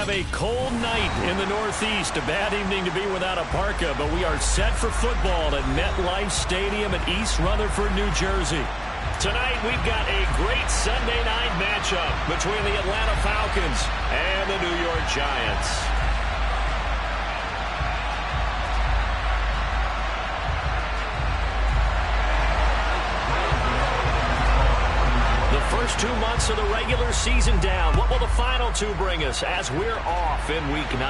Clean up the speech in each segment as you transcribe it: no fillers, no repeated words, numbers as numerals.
have a cold night in the Northeast. A bad evening to be without a parka, but we are set for football at MetLife Stadium in East Rutherford, New Jersey. Tonight, we've got a great Sunday night matchup between the Atlanta Falcons and the New York Giants. The first 2 months of the regular season down. What will the final two bring us as we're off in Week 9?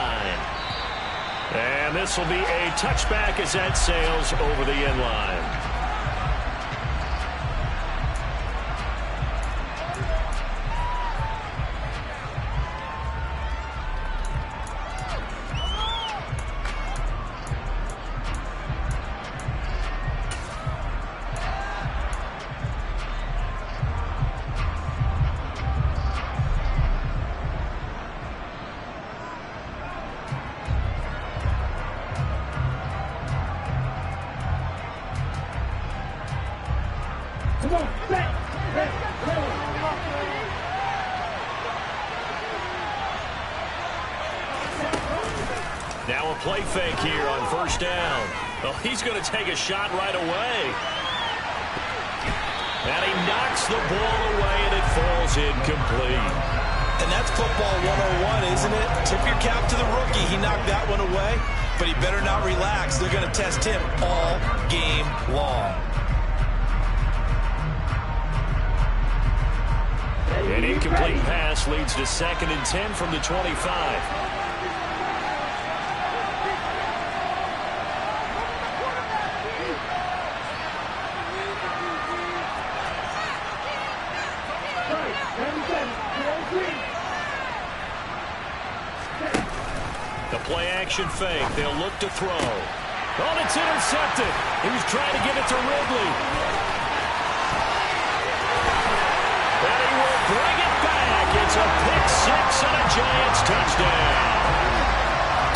And this will be a touchback as that sails over the end line. Now a play fake here on first down. Oh, he's going to take a shot right away. And he knocks the ball away, and it falls incomplete. And that's football 101, isn't it? Tip your cap to the rookie. He knocked that one away, but he better not relax. They're going to test him all game long. An incomplete pass leads to 2nd and 10 from the 25. The play-action fake. They'll look to throw. Oh, it's intercepted. He was trying to give it to Ridley. And he will bring it back. It's a pick-6 and a Giants touchdown.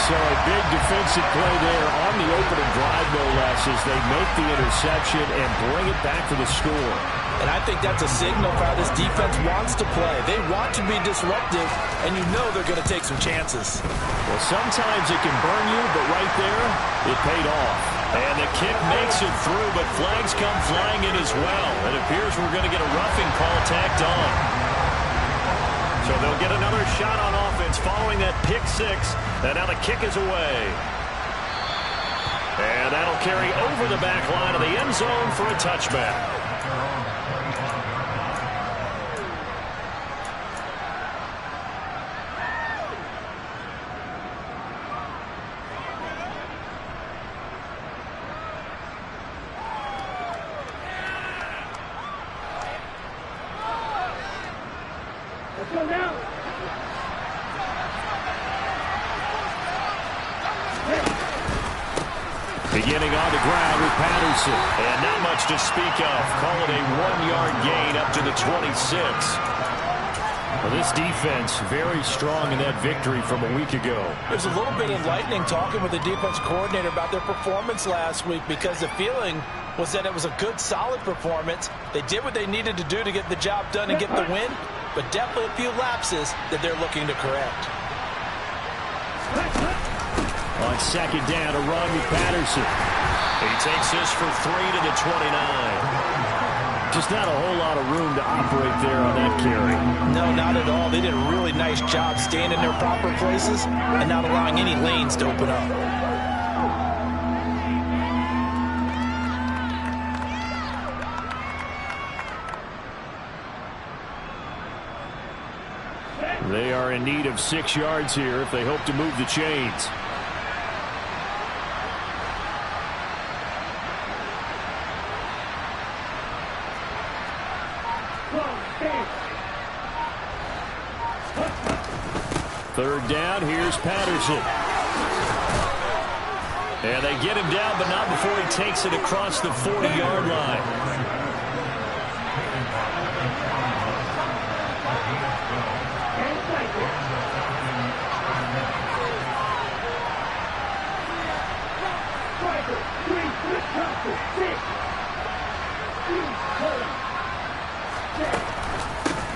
So a big defensive play there on the opening drive, no less, as they make the interception and bring it back to the score. And I think that's a signal for how this defense wants to play. They want to be disruptive, and you know they're going to take some chances. Well, sometimes it can burn you, but right there, it paid off. And the kick makes it through, but flags come flying in as well. It appears we're going to get a roughing call tacked on. So they'll get another shot on offense following that pick-6, and now the kick is away. And that'll carry over the back line of the end zone for a touchback. Beginning on the ground with Patterson. And not much to speak of. Call it a 1-yard gain up to the 26. Well, this defense very strong in that victory from a week ago. There's a little bit enlightening talking with the defense coordinator about their performance last week, because the feeling was that it was a good, solid performance. They did what they needed to do to get the job done and get the win, but definitely a few lapses that they're looking to correct. On second down, a run with Patterson. He takes this for 3 to the 29. Just not a whole lot of room to operate there on that carry. No, not at all. They did a really nice job staying in their proper places and not allowing any lanes to open up. They are in need of 6 yards here if they hope to move the chains. Third down, here's Patterson. And they get him down, but not before he takes it across the 40-yard line.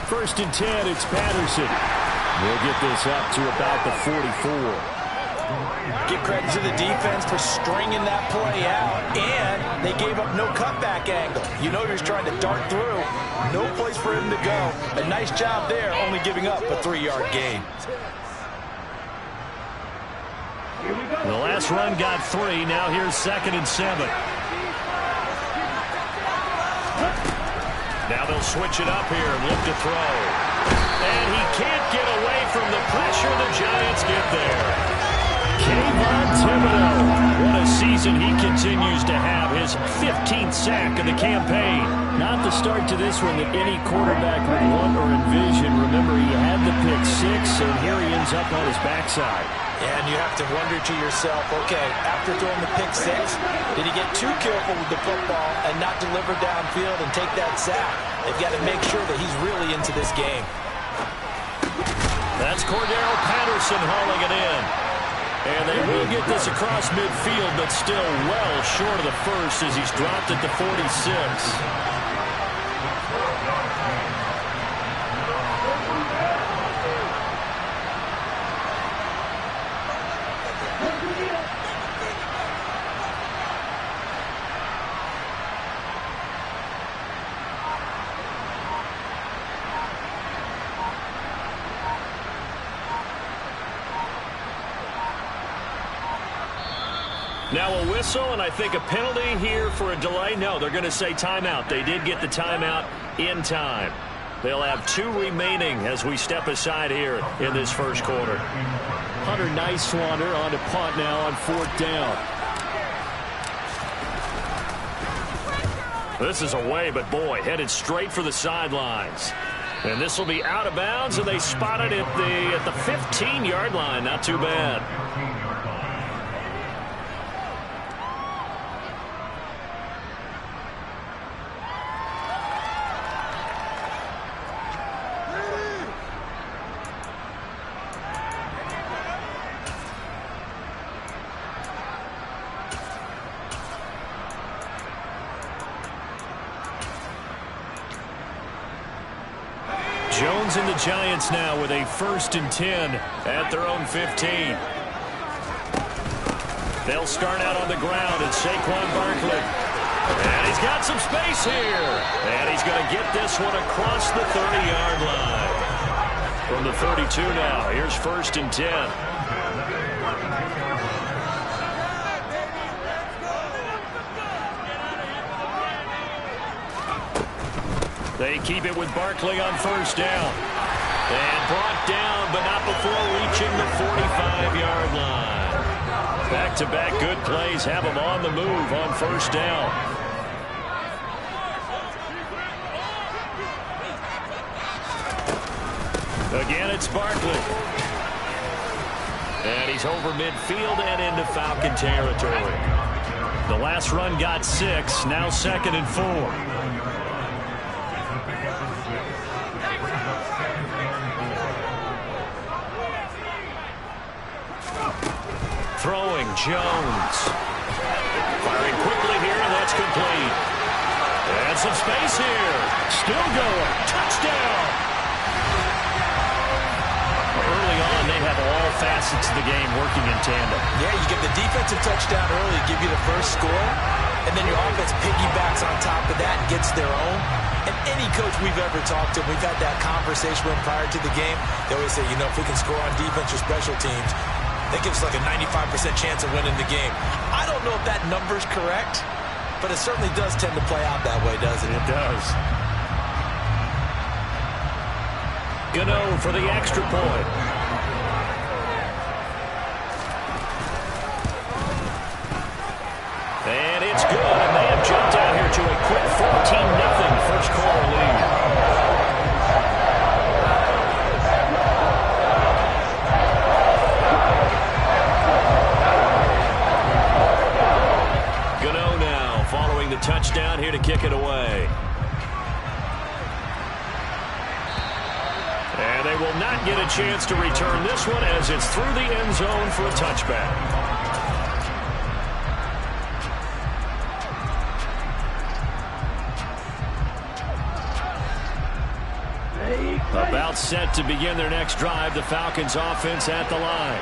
First and 10, it's Patterson. We'll get this up to about the 44. Give credit to the defense for stringing that play out, and they gave up no cutback angle. You know he's trying to dart through. No place for him to go. A nice job there, only giving up a 3-yard gain. The last run got 3. Now here's 2nd and 7. Now they'll switch it up here and look to throw. And he can't get away from the pressure. The Giants get there. Kayvon Thibodeau. What a season he continues to have. His 15th sack of the campaign. Not the start to this one that any quarterback would want or envision. Remember, he had the pick 6, and here he ends up on his backside. And you have to wonder to yourself, okay, after throwing the pick 6, did he get too careful with the football and not deliver downfield and take that sack? They've got to make sure that he's really into this game. That's Cordero Patterson hauling it in. And they will get this across midfield, but still well short of the first as he's dropped at the 46. Now a whistle, and I think a penalty here for a delay. No, they're going to say timeout. They did get the timeout in time. They'll have 2 remaining as we step aside here in this first quarter. Hunter Nicewander on to punt now on 4th down. This is away, but boy, headed straight for the sidelines. And this will be out of bounds, and they spotted it at the 15-yard line. Not too bad. Jones and the Giants now with a 1st and 10 at their own 15. They'll start out on the ground at Saquon Barkley. And he's got some space here. And he's going to get this one across the 30-yard line. From the 32 now, here's 1st and 10. They keep it with Barkley on 1st down. And brought down, but not before reaching the 45-yard line. Back-to-back good plays have him on the move on 1st down. Again, it's Barkley. And he's over midfield and into Falcon territory. The last run got 6, now 2nd and 4. Throwing Jones. Firing quickly here, and that's complete. And some space here. Still going. Touchdown. Early on, they have all facets of the game working in tandem. Yeah, you get the defensive touchdown early, give you the first score, and then your offense piggybacks on top of that and gets their own. And any coach we've ever talked to, we've had that conversation with them prior to the game. They always say, you know, if we can score on defense or special teams, that gives us like a 95% chance of winning the game. I don't know if that number's correct, but it certainly does tend to play out that way, doesn't it? It does. Gano for the extra point. And it's good, and they have jumped out here to a quick 14-0 first quarter lead. The touchdown here to kick it away. And they will not get a chance to return this one as it's through the end zone for a touchback. About set to begin their next drive, the Falcons offense at the line.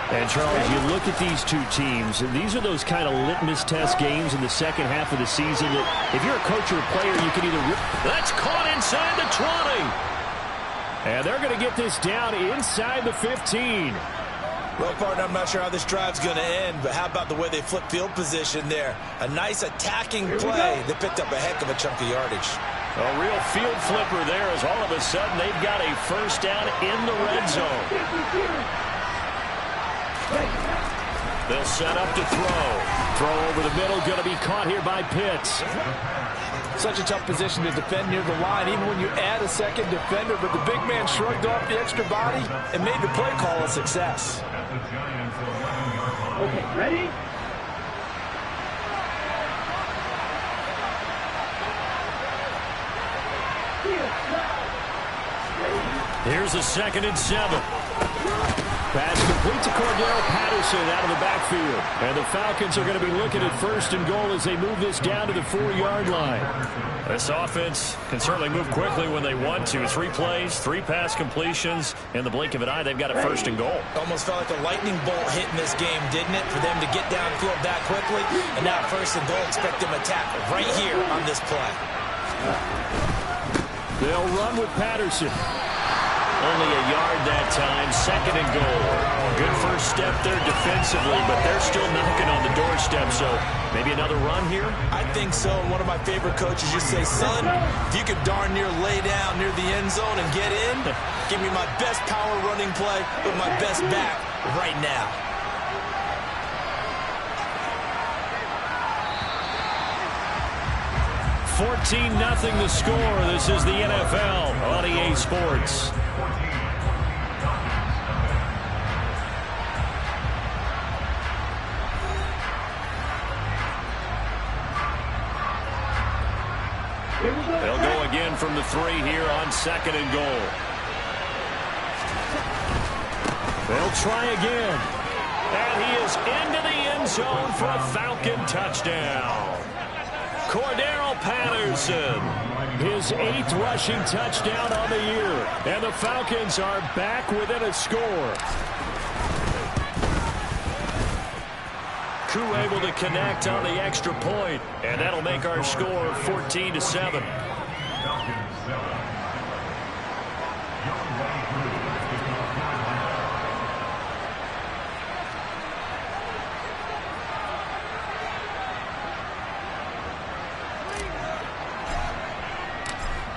And, Charles, you look at these two teams, and these are those kind of litmus test games in the second half of the season that if you're a coach or a player, you can either... That's caught inside the 20. And they're going to get this down inside the 15. Well, partner, I'm not sure how this drive's going to end, but how about the way they flip field position there? A nice attacking play. They picked up a heck of a chunk of yardage. A real field flipper there as all of a sudden they've got a first down in the red zone. They'll set up to throw. Throw over the middle, going to be caught here by Pitts. Such a tough position to defend near the line, even when you add a second defender, but the big man shrugged off the extra body and made the play call a success. Okay, ready? Here's a 2nd and 7. Pass complete to Cordero Patterson out of the backfield. And the Falcons are going to be looking at 1st and goal as they move this down to the 4-yard line. This offense can certainly move quickly when they want to. 3 plays, 3 pass completions. In the blink of an eye, they've got a 1st and goal. Almost felt like a lightning bolt hit in this game, didn't it? For them to get downfield that quickly. And now 1st and goal, expect them to tackle right here on this play. They'll run with Patterson. Only a yard that time, 2nd and goal. Good first step there defensively, but they're still knocking on the doorstep, so maybe another run here? I think so, and one of my favorite coaches just say, son, if you could darn near lay down near the end zone and get in, give me my best power running play with my best back right now. $14-0 the score. This is the NFL on EA Sports. They'll go again from the 3 here on 2nd and goal. They'll try again. And he is into the end zone for a Falcon touchdown. Cordero Patterson, his 8th rushing touchdown on the year. And the Falcons are back within a score. Crew able to connect on the extra point, and that'll make our score 14-7.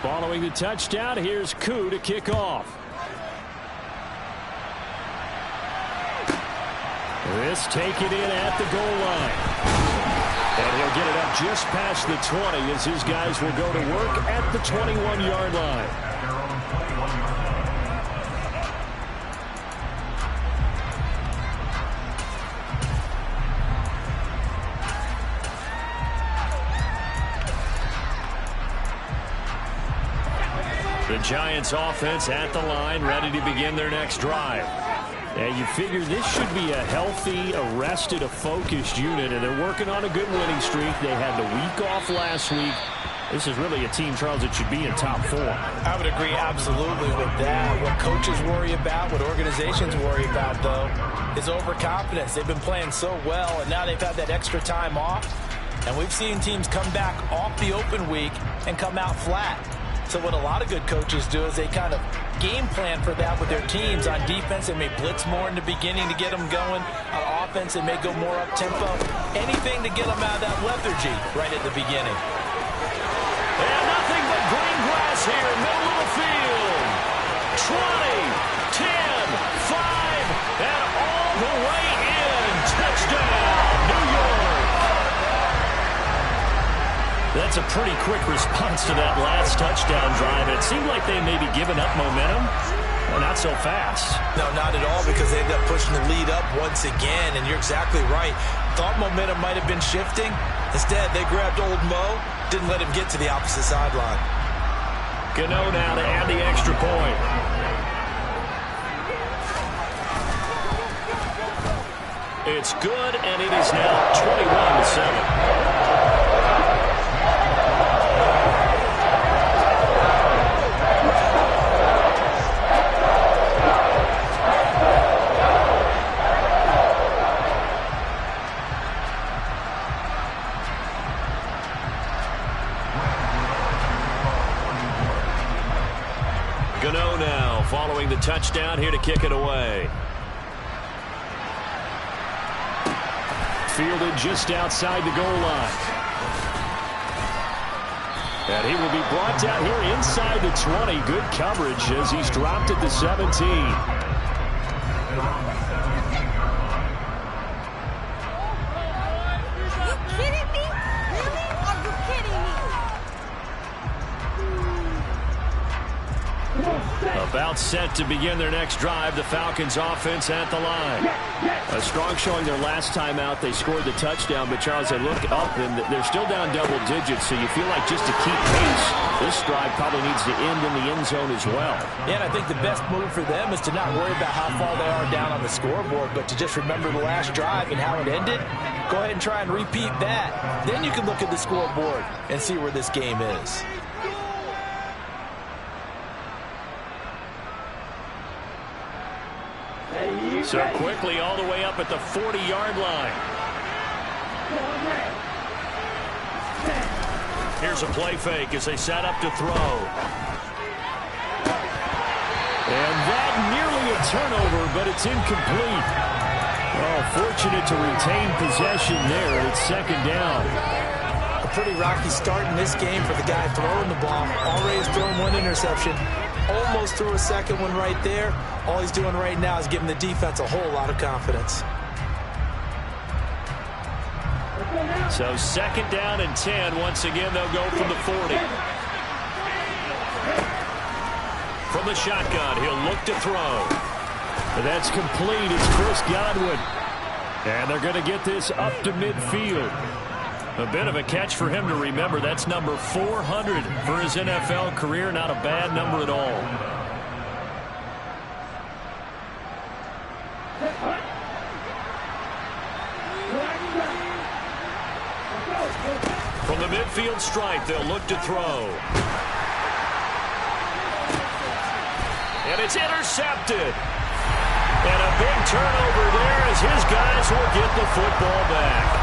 Following the touchdown, here's Koo to kick off. This taken in at the goal line. And he'll get it up just past the 20 as his guys will go to work at the 21-yard line. The Giants offense at the line, ready to begin their next drive. And you figure this should be a healthy, arrested, a focused unit, and they're working on a good winning streak. They had the week off last week. This is really a team, Charles, that should be in top 4. I would agree absolutely with that. What coaches worry about, what organizations worry about, though, is overconfidence. They've been playing so well, and now they've had that extra time off. And we've seen teams come back off the open week and come out flat. So what a lot of good coaches do is they kind of game plan for that with their teams. On defense, they may blitz more in the beginning to get them going. On offense, they may go more up-tempo. Anything to get them out of that lethargy right at the beginning. And nothing but green grass here, middle of the field. 20, 10, 5, and all the way in. Touchdown, New York. That's a pretty quick response to that last touchdown drive. It seemed like they may be giving up momentum. Well, not so fast. No, not at all, because they ended up pushing the lead up once again, and you're exactly right. Thought momentum might have been shifting. Instead, they grabbed old Mo, didn't let him get to the opposite sideline. Gano now to add the extra point. It's good, and it is now 21-7. touchdown here to kick it away. Fielded just outside the goal line. And he will be brought down here inside the 20. Good coverage as he's dropped at the 17. About set to begin their next drive. The Falcons offense at the line. A strong showing their last time out. They scored the touchdown, but Charles, they look up and they're still down double digits, so you feel like just to keep pace, this drive probably needs to end in the end zone as well. Yeah, and I think the best move for them is to not worry about how far they are down on the scoreboard, but to just remember the last drive and how it ended. Go ahead and try and repeat that. Then you can look at the scoreboard and see where this game is. So quickly all the way up at the 40-yard line. Here's a play fake as they set up to throw. And that nearly a turnover, but it's incomplete. Oh, fortunate to retain possession there. It's second down. A pretty rocky start in this game for the guy throwing the ball. Already has thrown one interception. Almost threw a second one right there. All he's doing right now is giving the defense a whole lot of confidence. So second down and 10. Once again, they'll go from the 40. From the shotgun, he'll look to throw. That's complete. It's Chris Godwin. And they're going to get this up to midfield. A bit of a catch for him to remember. That's number 400 for his NFL career. Not a bad number at all. From the midfield stripe, they'll look to throw. And it's intercepted. And a big turnover there as his guys will get the football back.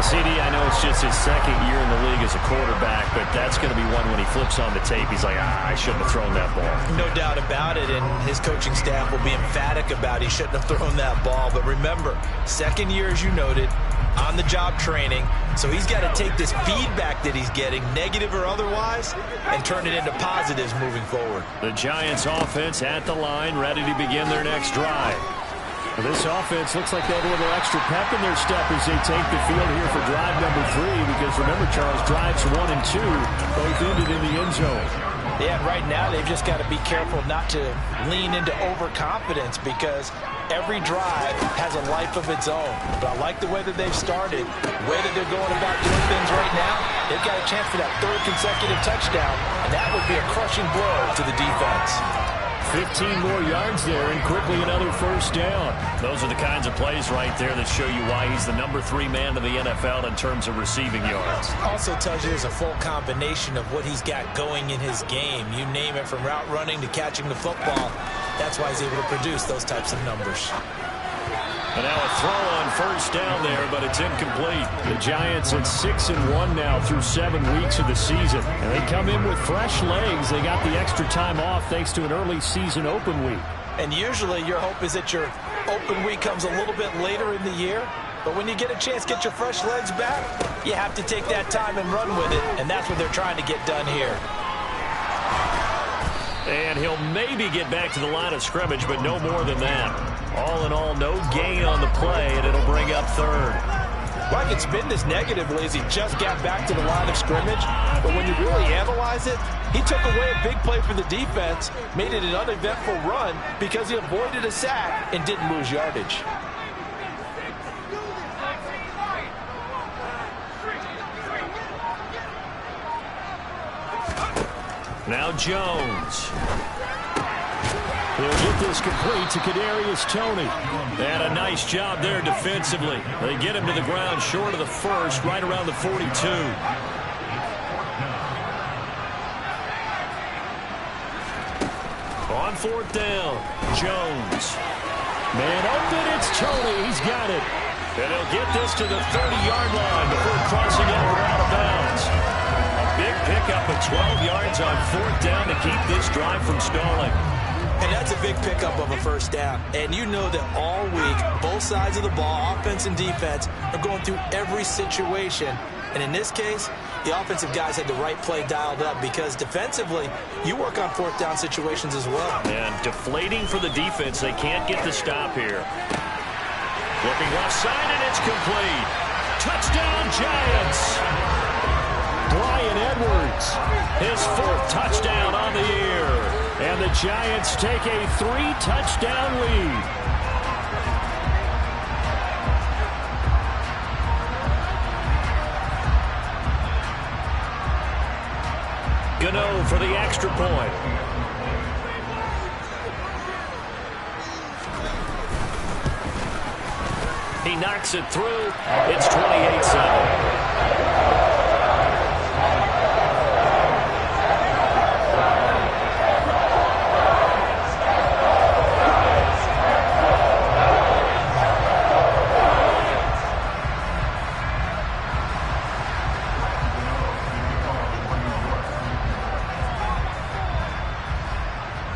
CD, I know it's just his second year in the league as a quarterback, but that's going to be one when he flips on the tape. He's like, I shouldn't have thrown that ball. No doubt about it, and his coaching staff will be emphatic about he shouldn't have thrown that ball. But remember, second year, as you noted, on-the-job training, so he's got to take this feedback that he's getting, negative or otherwise, and turn it into positives moving forward. The Giants offense at the line, ready to begin their next drive. Well, this offense looks like they have a little extra pep in their step as they take the field here for drive number 3, because remember, Charles, drives 1 and 2 both ended in the end zone. Yeah, right now they've just got to be careful not to lean into overconfidence, because every drive has a life of its own. But I like the way that they've started, the way that they're going about doing things right now. They've got a chance for that 3rd consecutive touchdown, and that would be a crushing blow to the defense. 15 more yards there, and quickly another first down. Those are the kinds of plays right there that show you why he's the number 3 man in the NFL in terms of receiving yards. Also tells you there's a full combination of what he's got going in his game. You name it, from route running to catching the football. That's why he's able to produce those types of numbers. And now a throw on first down there, but it's incomplete. The Giants at 6-1 now through 7 weeks of the season. And they come in with fresh legs. They got the extra time off thanks to an early season open week. And usually your hope is that your open week comes a little bit later in the year. But when you get a chance to get your fresh legs back, you have to take that time and run with it. And that's what they're trying to get done here. And he'll maybe get back to the line of scrimmage, but no more than that. All in all, no gain on the play, and it'll bring up 3rd. Well, I can spin this negatively as he just got back to the line of scrimmage. But when you really analyze it, he took away a big play for the defense, made it an uneventful run because he avoided a sack and didn't lose yardage. Now Jones. He'll get this complete to Kadarius Toney. And a nice job there defensively. They get him to the ground short of the 1st, right around the 42. On 4th down, Jones. Man open, it's Toney. He's got it. And he'll get this to the 30-yard line before crossing over out of bounds. A big pickup of 12 yards on 4th down to keep this drive from stalling. And that's a big pickup of a first down. And you know that all week, both sides of the ball, offense and defense, are going through every situation. And in this case, the offensive guys had the right play dialed up because defensively, you work on fourth down situations as well. And deflating for the defense. They can't get the stop here. Looking left side, and it's complete. Touchdown, Giants. Bryan Edwards, his fourth touchdown on the year. And the Giants take a 3-touchdown lead. Gano for the extra point. He knocks it through. It's 28-7.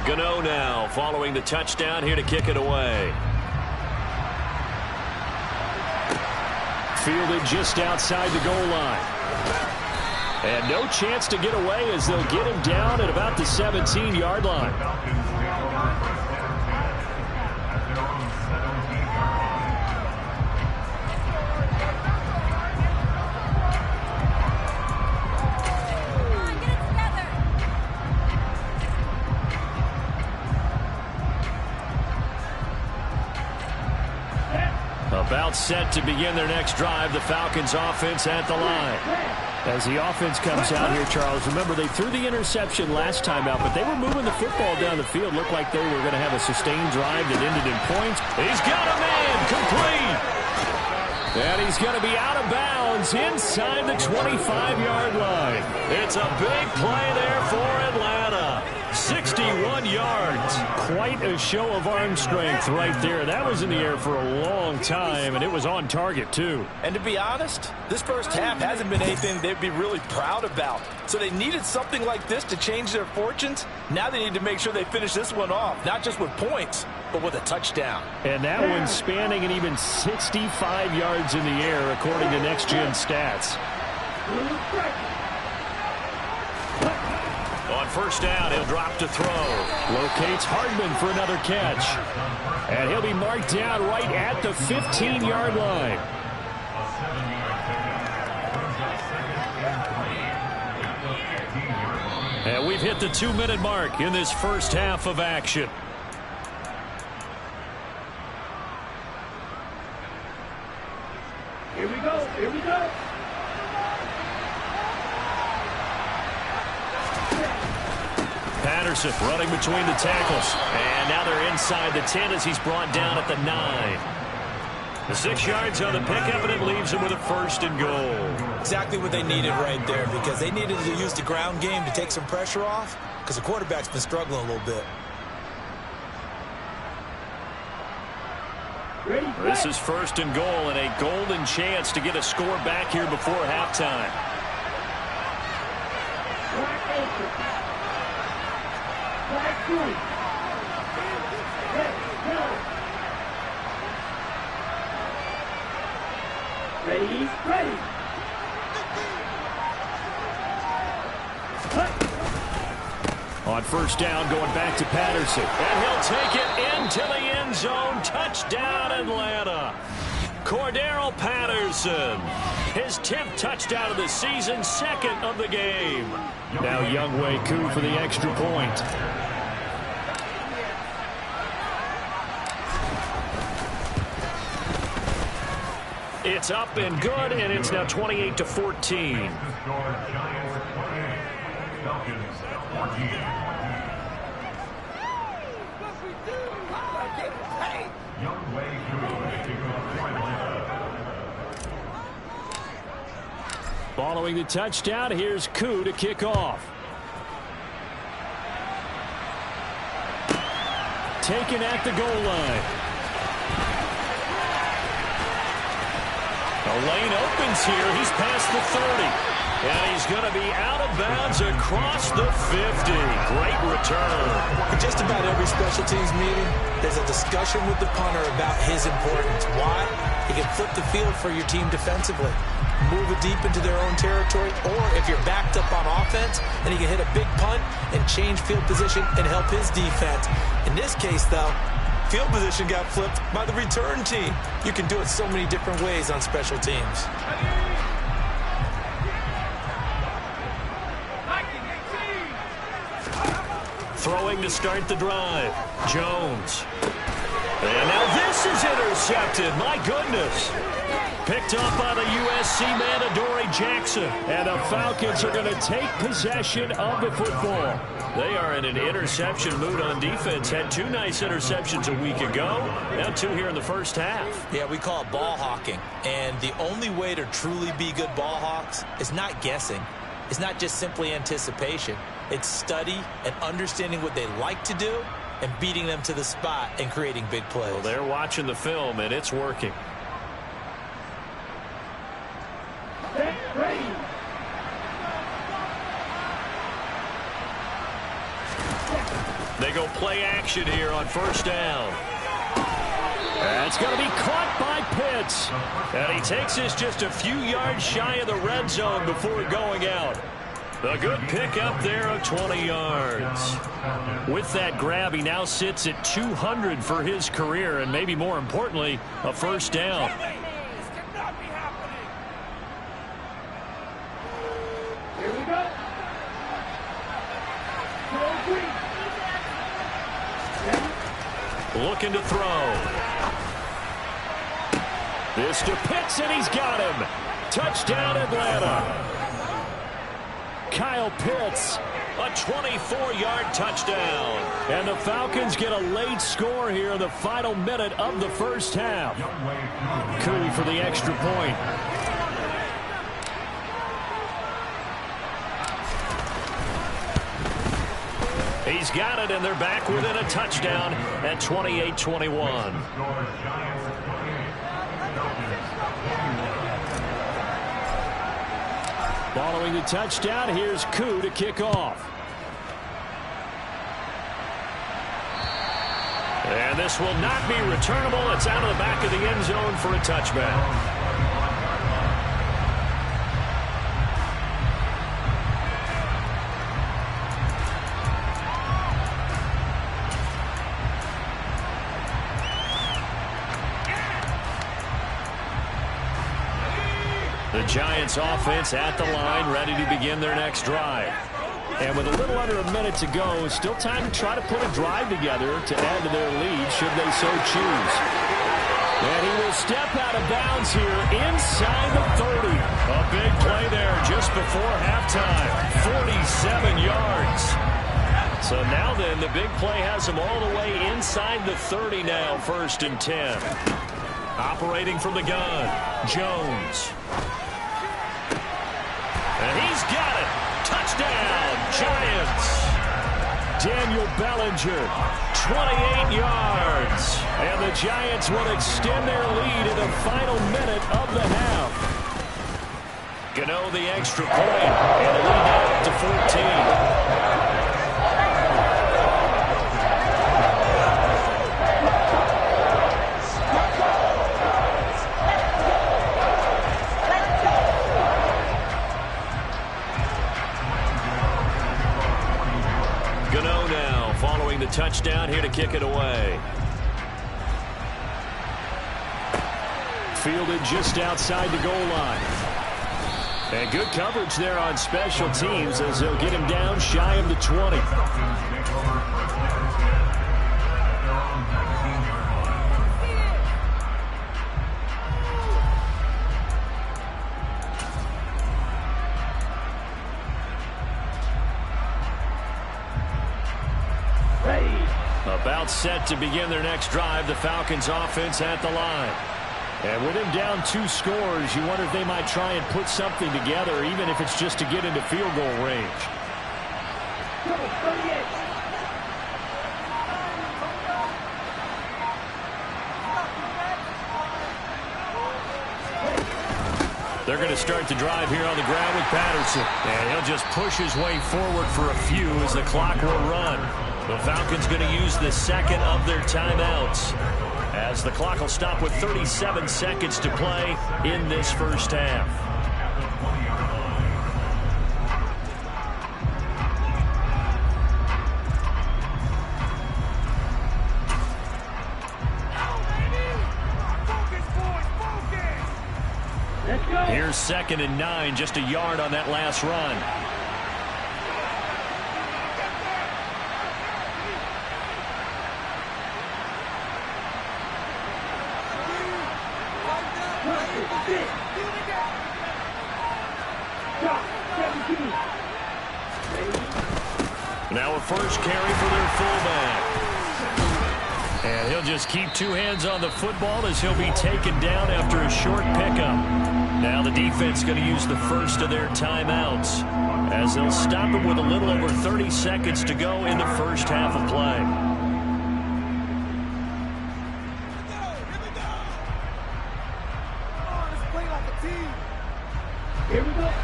Gano now following the touchdown here to kick it away. Fielded just outside the goal line. And no chance to get away as they'll get him down at about the 17-yard line. About set to begin their next drive, the Falcons offense at the line. As the offense comes out here, Charles, remember they threw the interception last time out, but they were moving the football down the field. Looked like they were going to have a sustained drive that ended in points. He's got a man, complete. And he's going to be out of bounds inside the 25-yard line. It's a big play there for Atlanta. 61 yards. Quite a show of arm strength right there. That was in the air for a long time, and it was on target, too. And to be honest, this first half hasn't been anything they'd be really proud about. So they needed something like this to change their fortunes. Now they need to make sure they finish this one off, not just with points, but with a touchdown. And that one spanning an even 65 yards in the air, according to Next Gen Stats. On first down, he'll drop to throw. Locates Hardman for another catch. And he'll be marked down right at the 15-yard line. And we've hit the 2-minute mark in this first half of action. Here we go. Here we go. Patterson running between the tackles. And now they're inside the 10 as he's brought down at the 9. The 6 yards on the pickup, and it leaves him with a first and goal. Exactly what they needed right there, because they needed to use the ground game to take some pressure off, because the quarterback's been struggling a little bit. This is first and goal, and a golden chance to get a score back here before halftime. Ready, ready. On first down, going back to Patterson. And he'll take it into the end zone. Touchdown, Atlanta. Cordero Patterson. His 10th touchdown of the season, 2nd of the game. Now Younghoe Koo for the extra point. It's up and good, and it's now 28-14. Following the touchdown, here's Koo to kick off. Taken at the goal line. The lane opens here. He's past the 30. And he's going to be out of bounds across the 50. Great return. In just about every special teams meeting, there's a discussion with the punter about his importance. Why? He can flip the field for your team defensively, move it deep into their own territory, or if you're backed up on offense, then he can hit a big punt and change field position and help his defense. In this case, though, field position got flipped by the return team. You can do it so many different ways on special teams. Throwing to start the drive. Jones. And now this is intercepted. My goodness. Picked up by the USC man, Adoree Jackson. And the Falcons are going to take possession of the football. They are in an interception mood on defense. Had 2 nice interceptions a week ago. Now 2 here in the first half. Yeah, we call it ball hawking. And the only way to truly be good ball hawks is not guessing. It's not just simply anticipation. It's study and understanding what they like to do and beating them to the spot and creating big plays. Well, they're watching the film, and it's working. They go play action here on first down. That's going to be caught by Pitts. And he takes this just a few yards shy of the red zone before going out. A good pick up there of 20 yards. With that grab, he now sits at 200 for his career, and maybe more importantly, a first down. Here we go. Looking to throw. This to Pitts, and he's got him. Touchdown, Atlanta. Kyle Pitts, a 24-yard touchdown. And the Falcons get a late score here in the final minute of the first half. Cootie for the extra point. He's got it, and they're back within a touchdown at 28-21. Following the touchdown, here's Koo to kick off. And this will not be returnable. It's out of the back of the end zone for a touchback. The Giants offense at the line, ready to begin their next drive. And with a little under a minute to go, still time to try to put a drive together to add to their lead, should they so choose. And he will step out of bounds here inside the 30. A big play there just before halftime. 47 yards. So now then, the big play has him all the way inside the 30 now, 1st and 10. Operating from the gun, Jones. And he's got it. Touchdown, Giants. Daniel Bellinger, 28 yards. And the Giants will extend their lead in the final minute of the half. Gano the extra point, and a lead now up to 14. The touchdown here to kick it away. Fielded just outside the goal line. And good coverage there on special teams as they'll get him down shy of the 20. About set to begin their next drive, the Falcons offense at the line. And with him down 2 scores, you wonder if they might try and put something together, even if it's just to get into field goal range. They're going to start the drive here on the ground with Patterson. And he'll just push his way forward for a few as the clock will run. The Falcons going to use the second of their timeouts, as the clock will stop with 37 seconds to play in this first half. Here's 2nd and 9, just a yard on that last run. Now a first carry for their fullback. And he'll just keep two hands on the football as he'll be taken down after a short pickup. Now the defense going to use the first of their timeouts, as they'll stop it with a little over 30 seconds to go in the first half of play.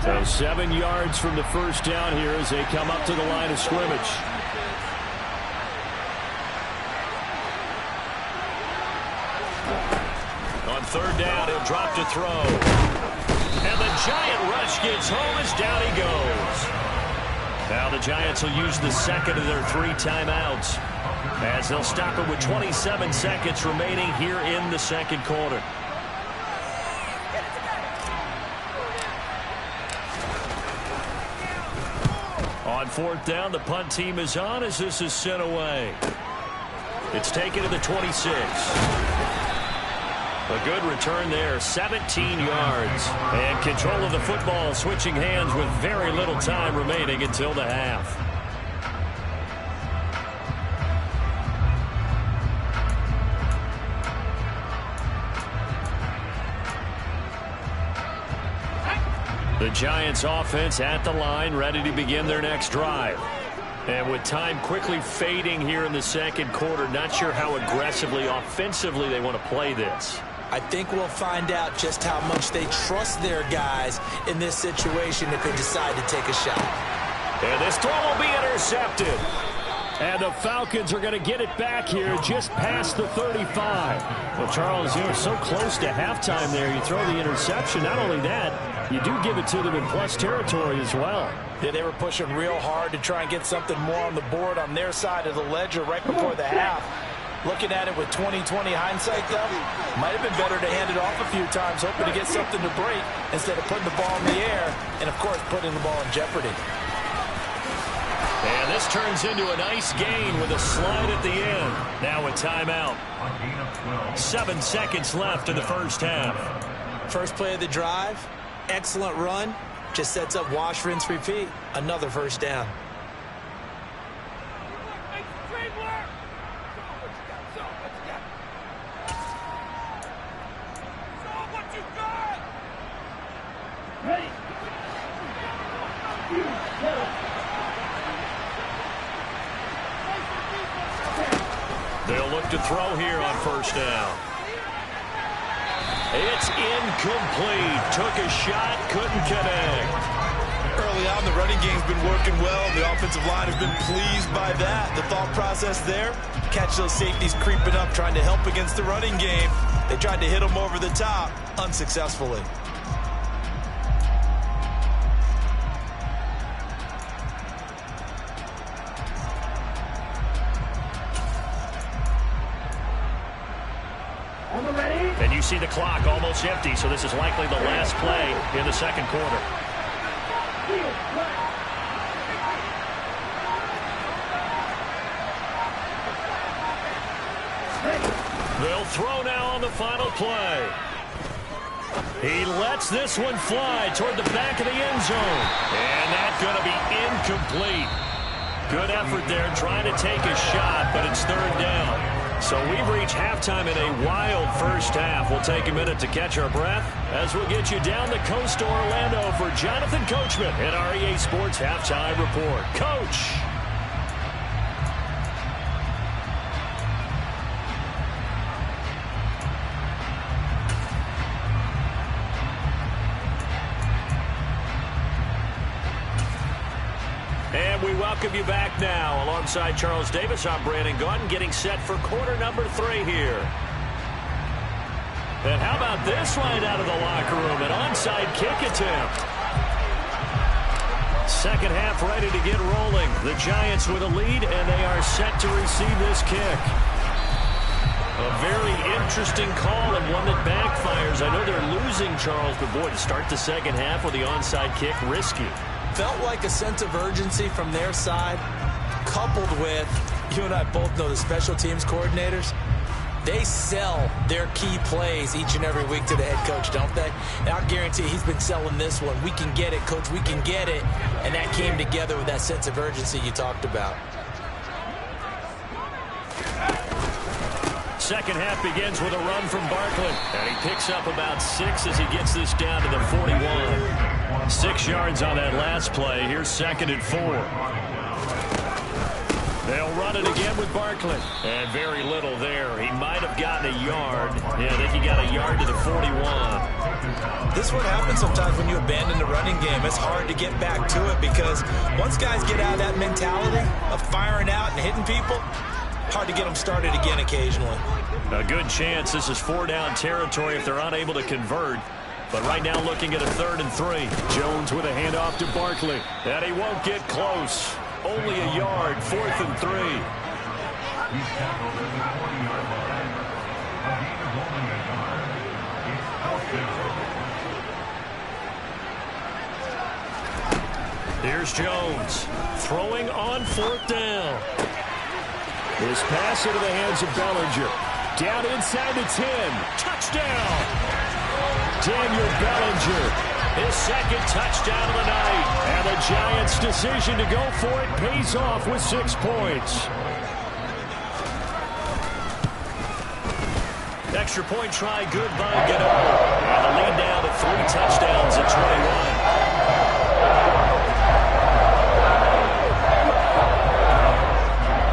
So 7 yards from the first down here as they come up to the line of scrimmage. On 3rd down, he'll drop to throw. And the Giant rush gets home as down he goes. Now the Giants will use the second of their 3 timeouts, as they'll stop it with 27 seconds remaining here in the second quarter. On 4th down, the punt team is on as this is sent away. It's taken to the 26. A good return there, 17 yards. And control of the football, switching hands with very little time remaining until the half. The Giants offense at the line, ready to begin their next drive. And with time quickly fading here in the second quarter, not sure how aggressively, offensively they want to play this. I think we'll find out just how much they trust their guys in this situation if they decide to take a shot. And this throw will be intercepted. And the Falcons are going to get it back here just past the 35. Well, Charles, you're so close to halftime there. You throw the interception. Not only that, you do give it to them in plus territory as well. Yeah, they were pushing real hard to try and get something more on the board on their side of the ledger right before the half. Looking at it with 20/20 hindsight, though, might have been better to hand it off a few times, hoping to get something to break instead of putting the ball in the air and, of course, putting the ball in jeopardy. And this turns into a nice gain with a slide at the end. Now a timeout. 7 seconds left in the first half. First play of the drive, excellent run. Just sets up wash, rinse, repeat. Another first down. They'll look to throw here on first down. It's incomplete. Took a shot, couldn't connect. Early on, the running game's been working well. The offensive line has been pleased by that. The thought process there, catch those safeties creeping up, trying to help against the running game. They tried to hit them over the top, unsuccessfully. And you see the clock almost empty, so this is likely the last play in the second quarter. They'll throw now on the final play. He lets this one fly toward the back of the end zone. And that's going to be incomplete. Good effort there trying to take a shot, but it's third down. So we've reached halftime in a wild first half. We'll take a minute to catch our breath as we'll get you down the coast to Orlando for Jonathan Coachman at our EA Sports Halftime Report. Coach. We welcome you back now. Alongside Charles Davis, I'm Brandon Gaudin, getting set for quarter number 3 here. And how about this right out of the locker room? An onside kick attempt. Second half ready to get rolling. The Giants with a lead, and they are set to receive this kick. A very interesting call and one that backfires. I know they're losing, Charles, but boy, to start the second half with the onside kick, risky. Felt like a sense of urgency from their side, coupled with, you and I both know the special teams coordinators, they sell their key plays each and every week to the head coach, don't they? And I guarantee he's been selling this one. We can get it, coach, we can get it. And that came together with that sense of urgency you talked about. Second half begins with a run from Barkley. And he picks up about 6 as he gets this down to the 41. 6 yards on that last play. Here's 2nd and 4. They'll run it again with Barkley. And very little there. He might have gotten a yard. Yeah, I think he got a yard to the 41. This is what happens sometimes when you abandon the running game. It's hard to get back to it because once guys get out of that mentality of firing out and hitting people, hard to get them started again occasionally. A good chance this is 4-down territory if they're unable to convert. But right now looking at a 3rd and 3. Jones with a handoff to Barkley. And he won't get close. Only a yard, 4th and 3. Here's Jones throwing on 4th down. This pass into the hands of Bellinger. Down inside the 10. Touchdown! Daniel Bellinger, his 2nd touchdown of the night. And the Giants' decision to go for it pays off with 6 points. Extra point try good by Gano. And the lead now to 3 touchdowns at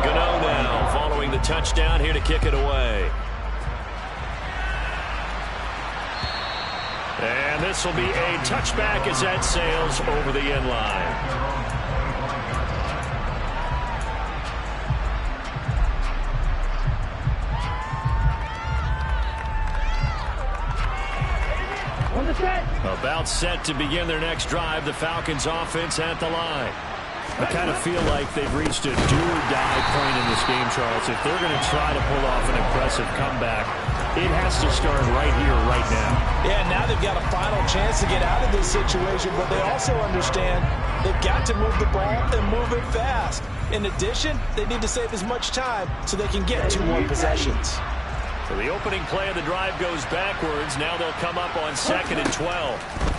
21. Gano now following the touchdown here to kick it away. And this will be a touchback as that sails over the end line. About set to begin their next drive. The Falcons offense at the line. I kind of feel like they've reached a do-or-die point in this game, Charles. If they're going to try to pull off an impressive comeback, it has to start right here, right now. Yeah, now they've got a final chance to get out of this situation, but they also understand they've got to move the ball and move it fast. In addition, they need to save as much time so they can get 2 more possessions. So the opening play of the drive goes backwards. Now they'll come up on 2nd and 12.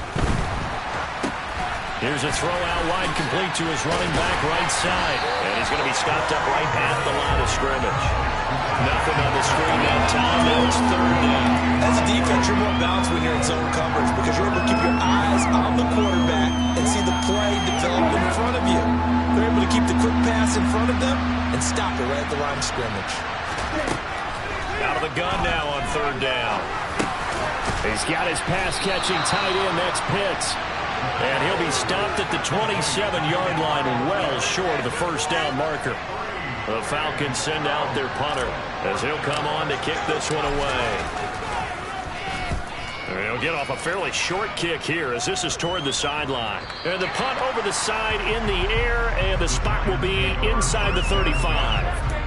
Here's a throw out wide, complete to his running back right side. And he's going to be stopped up right at the line of scrimmage. Nothing on the screen that time. Now it's 3rd down. As a defense, you're more balanced when you're in zone coverage because you're able to keep your eyes on the quarterback and see the play develop in front of you. They're able to keep the quick pass in front of them and stop it right at the line of scrimmage. Out of the gun now on 3rd down. He's got his pass-catching tight end. That's Pitts. And he'll be stopped at the 27-yard line, well short of the 1st down marker. The Falcons send out their punter as he'll come on to kick this one away. And he'll get off a fairly short kick here as this is toward the sideline. And the punt over the side in the air, and the spot will be inside the 35.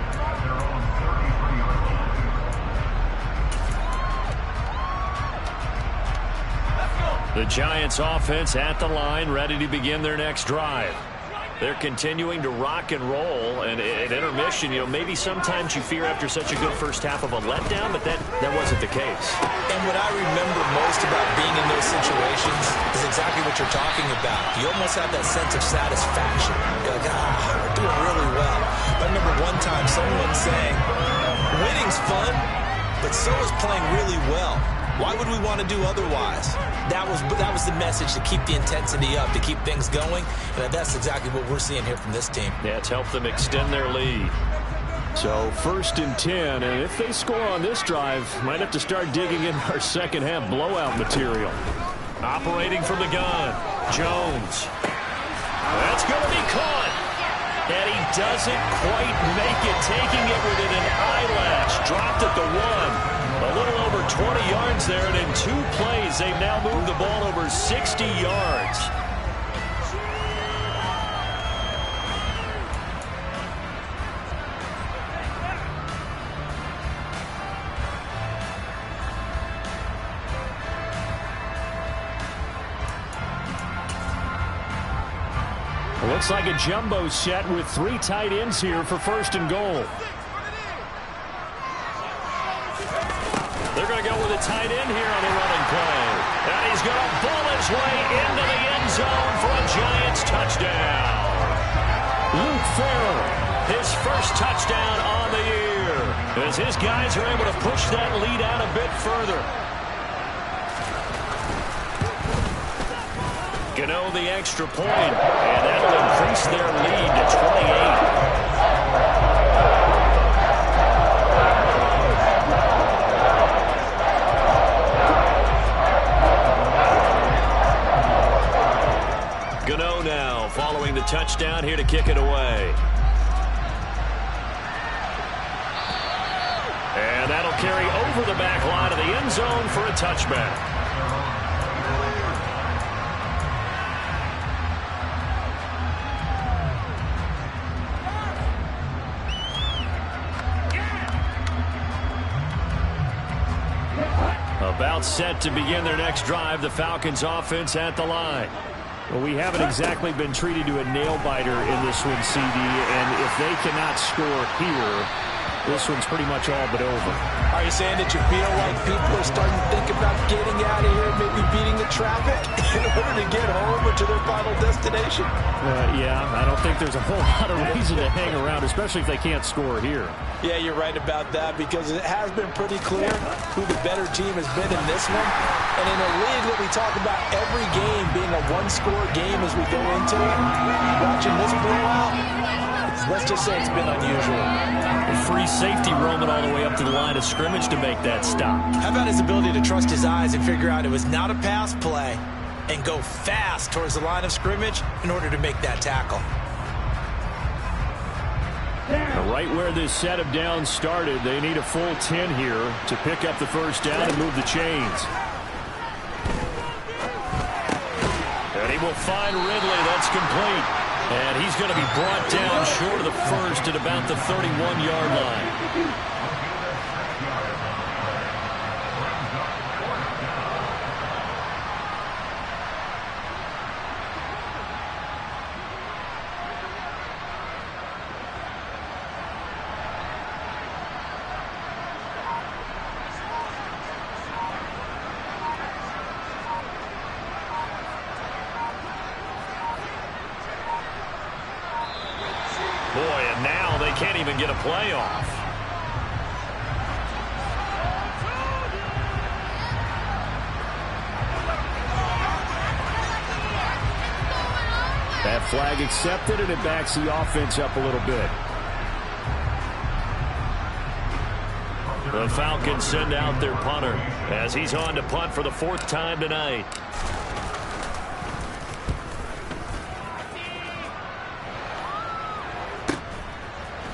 The Giants offense at the line, ready to begin their next drive. They're continuing to rock and roll, and at intermission, you know, maybe sometimes you fear after such a good first half of a letdown, but that wasn't the case. And what I remember most about being in those situations is exactly what you're talking about. You almost have that sense of satisfaction. You're like, we're doing really well. I remember one time someone saying, winning's fun, but so is playing really well. Why would we want to do otherwise? That was the message, to keep the intensity up, to keep things going. And that's exactly what we're seeing here from this team. Yeah, it's helped them extend their lead. So 1st and 10, and if they score on this drive, might have to start digging in our second half blowout material. Operating from the gun, Jones. That's going to be caught. And he doesn't quite make it, taking it within an eyelash. Dropped at the 1. A little over 20 yards there, and in 2 plays, they've now moved the ball over 60 yards. Looks like a jumbo set with 3 tight ends here for 1st and goal. They're going to go with a tight end here on the running play. And he's going to ball his way into the end zone for a Giants touchdown. Luke Farrell, his first touchdown on the year, as his guys are able to push that lead out a bit further. Gano the extra point, and that'll increase their lead to 28. Gano now following the touchdown here to kick it away. And that'll carry over the back line of the end zone for a touchback. About set to begin their next drive, the Falcons offense at the line. Well, we haven't exactly been treated to a nail-biter in this one, CD, and if they cannot score here, this one's pretty much all but over. Are you saying that you feel like people are starting to think about getting out of here, maybe beating the traffic in order to get home or to their final destination? Yeah, I don't think there's a whole lot of reason to hang around, especially if they can't score here. Yeah, you're right about that, because it has been pretty clear who the better team has been in this one. And in a league that we talk about every game being a one-score game as we go into it, watching this blowout, let's just say it's been unusual. A free safety roaming all the way up to the line of scrimmage to make that stop. How about his ability to trust his eyes and figure out it was not a pass play and go fast towards the line of scrimmage in order to make that tackle? Right where this set of downs started, they need a full 10 here to pick up the first down and move the chains. And he will find Ridley. That's complete. And he's going to be brought down short of the first at about the 31-yard line. Boy, and now they can't even get a play off. That flag accepted, and it backs the offense up a little bit. The Falcons send out their punter as he's on to punt for the 4th time tonight.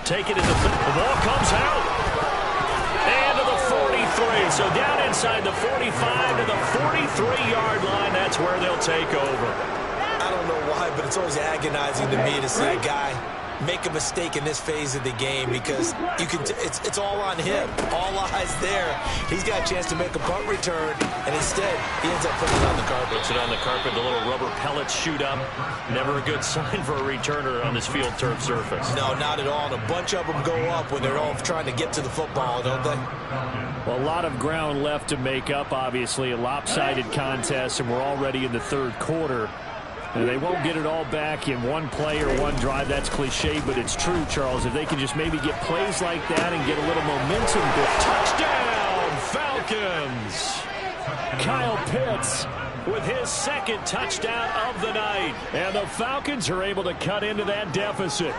Take it as the ball comes out. And to the 43. So down inside the 45 to the 43-yard line. That's where they'll take over. I don't know why, but it's always agonizing to me to see a guy make a mistake in this phase of the game, because you can it's all on him. All eyes there. He's got a chance to make a punt return, and instead he ends up putting it on the carpet. Puts it on the carpet. The little rubber pellets shoot up. Never a good sign for a returner on this field turf surface. No, not at all. And a bunch of them go up when they're all trying to get to the football, don't they? Well, a lot of ground left to make up, obviously. A lopsided contest, and we're already in the 3rd quarter. And they won't get it all back in one play or one drive. That's cliche, but it's true, Charles. If they can just maybe get plays like that and get a little momentum. Touchdown, Falcons! Kyle Pitts with his 2nd touchdown of the night. And the Falcons are able to cut into that deficit.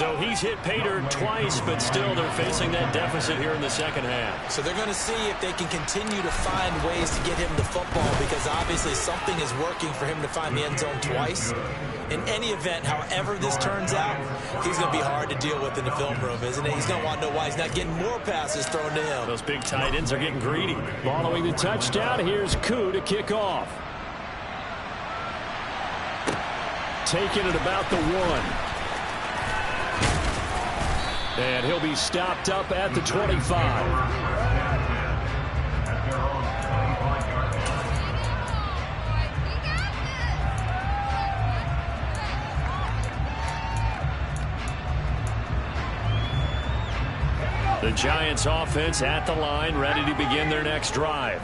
So he's hit pay dirt twice, but still they're facing that deficit here in the second half. So they're going to see if they can continue to find ways to get him the football, because obviously something is working for him to find the end zone twice. In any event, however this turns out, he's going to be hard to deal with in the film room, isn't it? He's going to want to know why he's not getting more passes thrown to him. Those big tight ends are getting greedy. Following the touchdown, here's Koo to kick off. Taking it about the 1. And he'll be stopped up at the 25. The Giants offense at the line, ready to begin their next drive.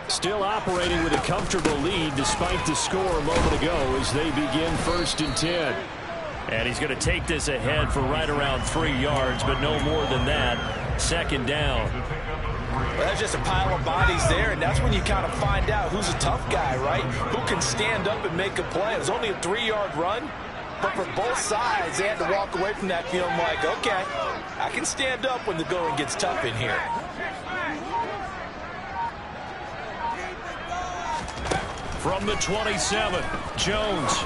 Still operating with a comfortable lead despite the score a moment ago as they begin 1st and 10. And he's going to take this ahead for right around 3 yards, but no more than that. 2nd down. Well, that's just a pile of bodies there, and that's when you kind of find out who's a tough guy, right? Who can stand up and make a play. It was only a 3-yard run, but for both sides, they had to walk away from that feeling like, okay, I can stand up when the going gets tough in here. From the 27, Jones.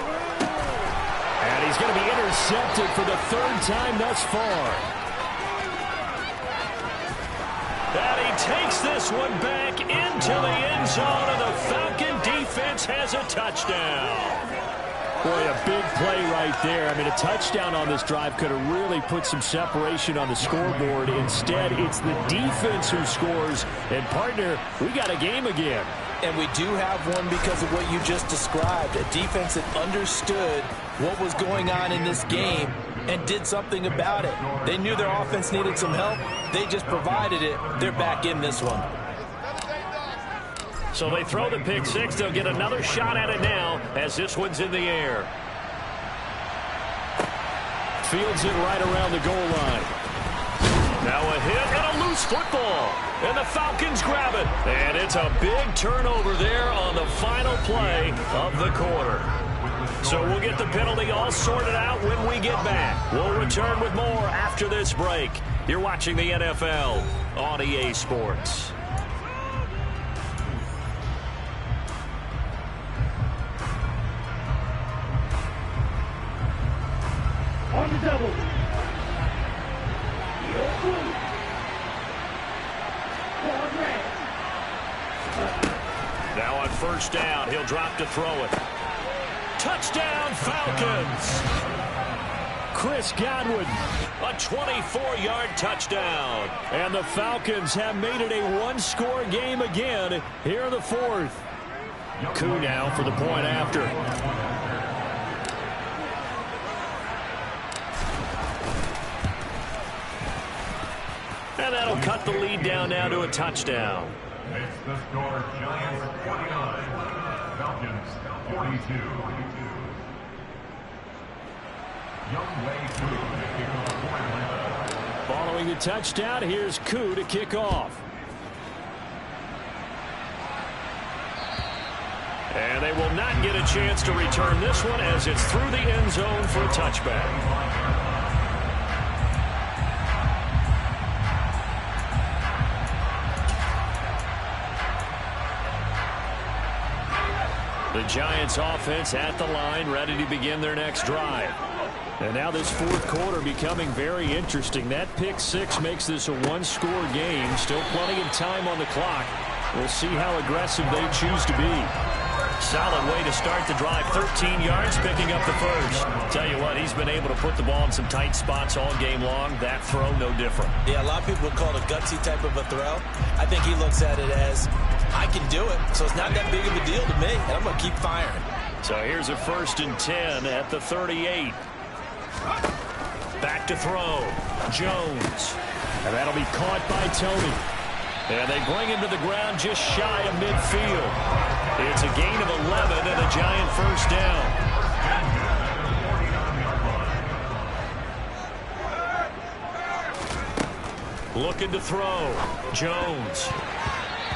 And he's going to be intercepted for the 3rd time thus far. And he takes this one back into the end zone, and the Falcon defense has a touchdown. Boy, a big play right there. I mean, a touchdown on this drive could have really put some separation on the scoreboard. Instead, it's the defense who scores. And, partner, we got a game again. And we do have one because of what you just described. A defense that understood what was going on in this game and did something about it. They knew their offense needed some help. They just provided it. They're back in this one. So they throw the pick six. They'll get another shot at it now as this one's in the air. Fields it right around the goal line. Now a hit and a loose football. And the Falcons grab it. And it's a big turnover there on the final play of the quarter. So we'll get the penalty all sorted out when we get back. We'll return with more after this break. You're watching the NFL on EA Sports. On the double. Now on 1st down, he'll drop to throw it. Touchdown, Falcons! Chris Godwin, a 24-yard touchdown. And the Falcons have made it a one-score game again here in the 4th. Koo now for the point after. And that'll cut the lead down now to a touchdown. It's the score, Giants 49, Falcons 42. Following the touchdown, here's Koo to kick off. And they will not get a chance to return this one as it's through the end zone for a touchback. The Giants offense at the line, ready to begin their next drive. And now this 4th quarter becoming very interesting. That pick six makes this a one-score game. Still plenty of time on the clock. We'll see how aggressive they choose to be. Solid way to start the drive. 13 yards, picking up the first. Tell you what, he's been able to put the ball in some tight spots all game long. That throw, no different. Yeah, a lot of people would call it a gutsy type of a throw. I think he looks at it as, I can do it, so it's not that big of a deal to me, and I'm going to keep firing. So here's a 1st and 10 at the 38. Back to throw. Jones. And that'll be caught by Tony. And they bring him to the ground just shy of midfield. It's a gain of 11 and a Giant 1st down. Looking to throw. Jones.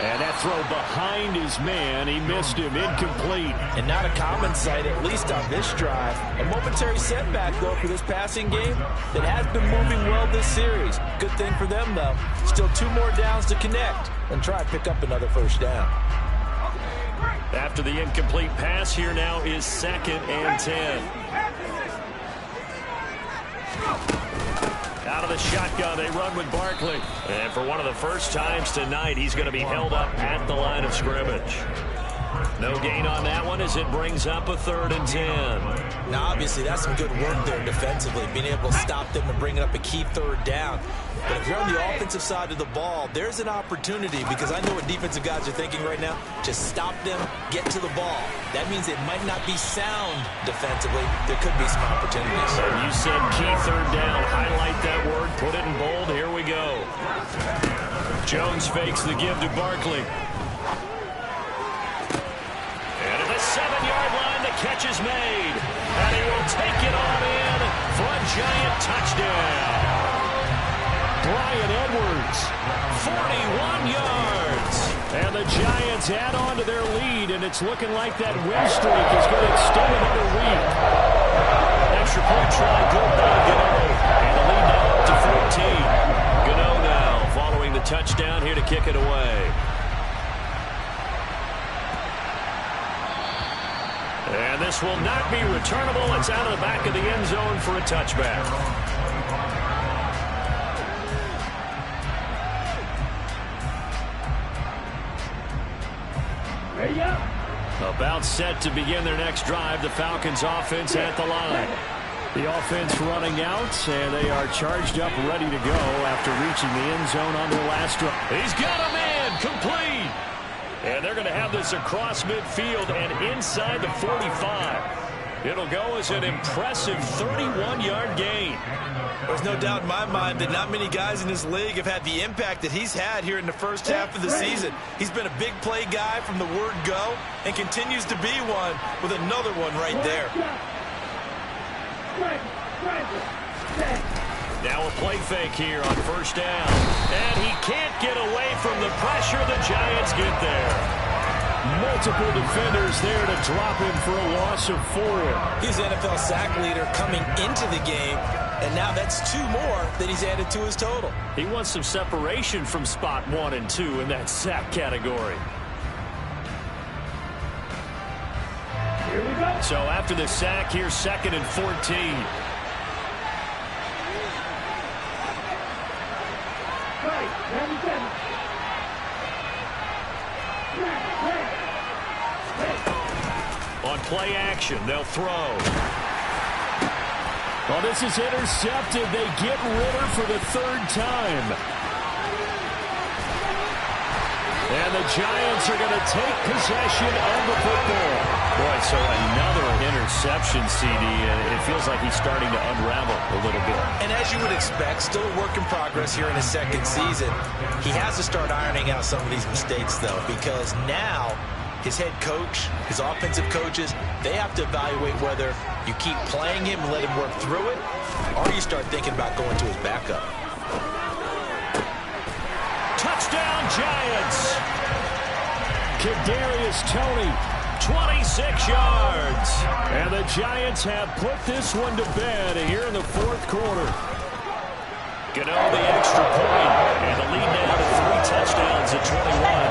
And that throw behind his man. He missed him. Incomplete. And not a common sight, at least on this drive. A momentary setback, though, for this passing game that has been moving well this series. Good thing for them, though. Still 2 more downs to connect and try and pick up another first down. After the incomplete pass, here now is 2nd and 10. Out of the shotgun, they run with Barkley. And for one of the first times tonight, he's going to be held up at the line of scrimmage. No gain on that one as it brings up a 3rd and 10. Now, obviously, that's some good work there defensively, being able to stop them and bring up a key 3rd down. But if you're on the offensive side of the ball, there's an opportunity, because I know what defensive guys are thinking right now. Just stop them, get to the ball. That means it might not be sound defensively. There could be some opportunities. You said key 3rd down. Highlight that word. Put it in bold. Here we go. Jones fakes the give to Barkley. And at the 7-yard line, the catch is made. And he will take it on in for a giant touchdown. Bryan Edwards, 41 yards. And the Giants add on to their lead, and it's looking like that win streak is going to extend another week. Extra point try, good by Gano. And the lead now up to 14. Gano now following the touchdown here to kick it away. And this will not be returnable. It's out of the back of the end zone for a touchback. About set to begin their next drive. The Falcons offense at the line. The offense running out, and they are charged up, ready to go after reaching the end zone on their last drive. He's got a man, complete. And they're going to have this across midfield and inside the 45. It'll go as an impressive 31-yard gain. There's no doubt in my mind that not many guys in this league have had the impact that he's had here in the first half of the season. He's been a big play guy from the word go and continues to be one with another one right there. Now a play fake here on first down. And he can't get away from the pressure. The Giants get there. Multiple defenders there to drop him for a loss of 4. He's the NFL sack leader coming into the game, and now that's 2 more that he's added to his total. He wants some separation from spot 1 and 2 in that sack category. Here we go. So after the sack, here's 2nd and 14. Right, 97. On play action, they'll throw. Well, this is intercepted. They get Ritter for the 3rd time. And the Giants are going to take possession of the football. Boy, so another interception, CD, and it feels like he's starting to unravel a little bit. And as you would expect, still a work in progress here in his 2nd season. He has to start ironing out some of these mistakes, though, because now his head coach, his offensive coaches, they have to evaluate whether you keep playing him and let him work through it, or you start thinking about going to his backup. Touchdown, Giants! Kadarius Toney, 26 yards. And the Giants have put this one to bed here in the 4th quarter. Gano the extra point, and the lead now to 3 touchdowns at 21.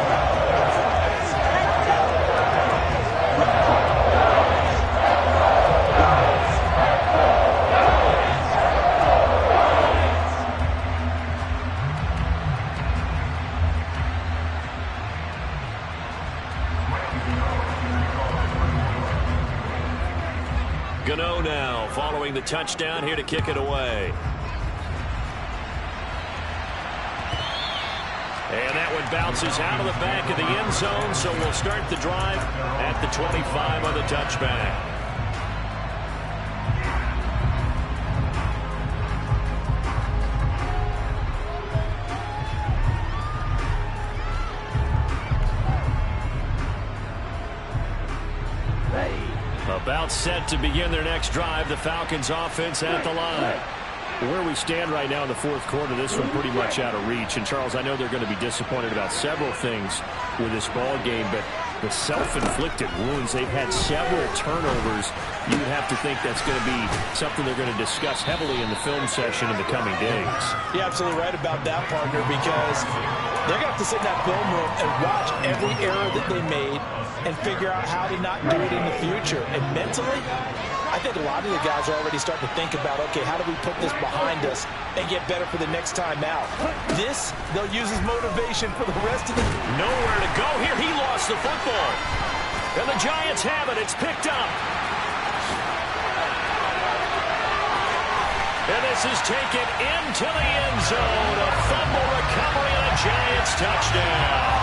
Gano now following the touchdown here to kick it away. And that one bounces out of the back of the end zone, so we'll start the drive at the 25 on the touchback. About set to begin their next drive, the Falcons offense at the line. Where we stand right now in the 4th quarter, this one pretty much out of reach. And, Charles, I know they're going to be disappointed about several things with this ball game, but the self-inflicted wounds, they've had several turnovers. You would have to think that's going to be something they're going to discuss heavily in the film session in the coming days. You're absolutely right about that, partner, because they're going to have to sit in that film room and watch every error that they made and figure out how to not do it in the future. And mentally, I think a lot of the guys are already starting to think about, okay, how do we put this behind us and get better for the next time out? This, they'll use as motivation for the rest of the... Nowhere to go here. He lost the football. And the Giants have it. It's picked up. And this is taken into the end zone. A fumble recovery and a Giants touchdown.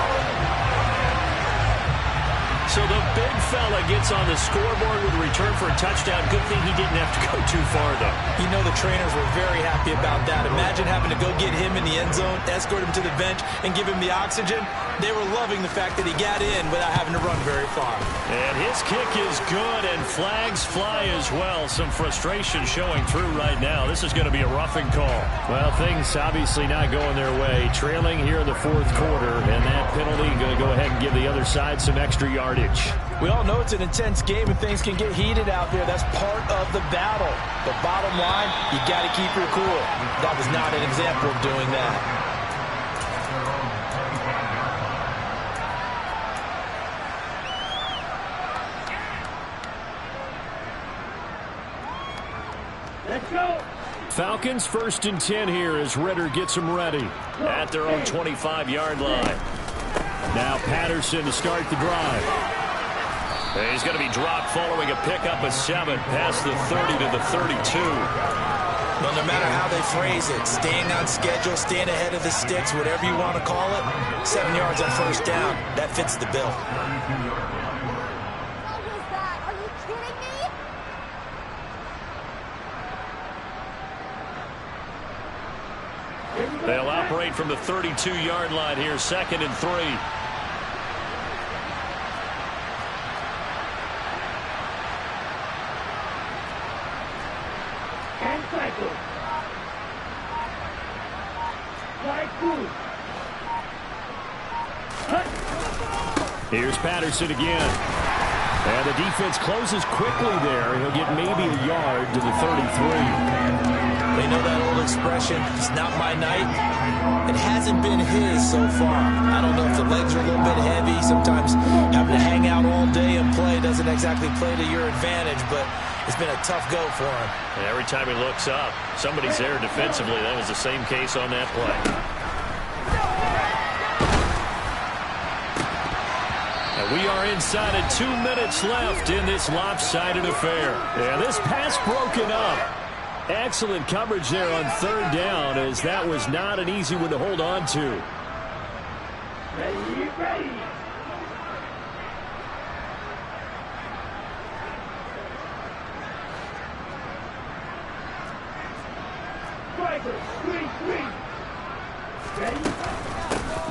So the big fella gets on the scoreboard with a return for a touchdown. Good thing he didn't have to go too far, though. You know the trainers were very happy about that. Imagine having to go get him in the end zone, escort him to the bench, and give him the oxygen. They were loving the fact that he got in without having to run very far. And his kick is good, and flags fly as well. Some frustration showing through right now. This is going to be a roughing call. Well, things obviously not going their way. Trailing here in the fourth quarter, and that penalty going to go ahead and give the other side some extra yardage. We all know it's an intense game and things can get heated out there. That's part of the battle. But bottom line, you got to keep your cool. That was not an example of doing that. Let's go. Falcons 1st and 10 here as Ritter gets them ready at their own 25-yard line. Now Patterson to start the drive. And he's going to be dropped following a pickup of 7 past the 30 to the 32. Well, no matter how they phrase it, staying on schedule, staying ahead of the sticks, whatever you want to call it, 7 yards on first down, that fits the bill. What was that? Are you kidding me? They'll operate from the 32-yard line here, 2nd and 3. Here's Patterson again. And the defense closes quickly there. He'll get maybe a yard to the 33. They know that old expression, it's not my night. It hasn't been his so far. I don't know if the legs are a little bit heavy. Sometimes having to hang out all day and play doesn't exactly play to your advantage, but it's been a tough go for him. And every time he looks up, somebody's there defensively. That was the same case on that play. And we are inside of 2 minutes left in this lopsided affair. Yeah, this pass broken up. Excellent coverage there on 3rd down, as that was not an easy one to hold on to. Ready, ready. Striker, 3-3. Ready?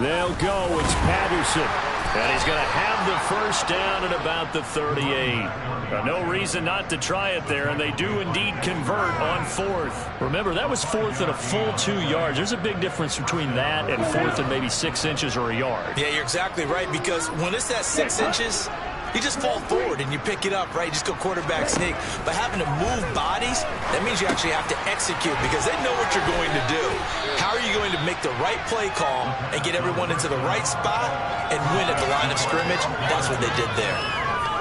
They'll go. It's Patterson. And he's going to have the first down at about the 38. No reason not to try it there, and they do indeed convert on 4th. Remember, that was 4th and a full 2 yards. There's a big difference between that and 4th and maybe 6 inches or a yard. Yeah, you're exactly right, because when it's that 6 inches, you just fall forward and you pick it up, right? You just go quarterback sneak. But having to move bodies, that means you actually have to execute because they know what you're going to do. How are you going to make the right play call and get everyone into the right spot and win at the line of scrimmage? That's what they did there.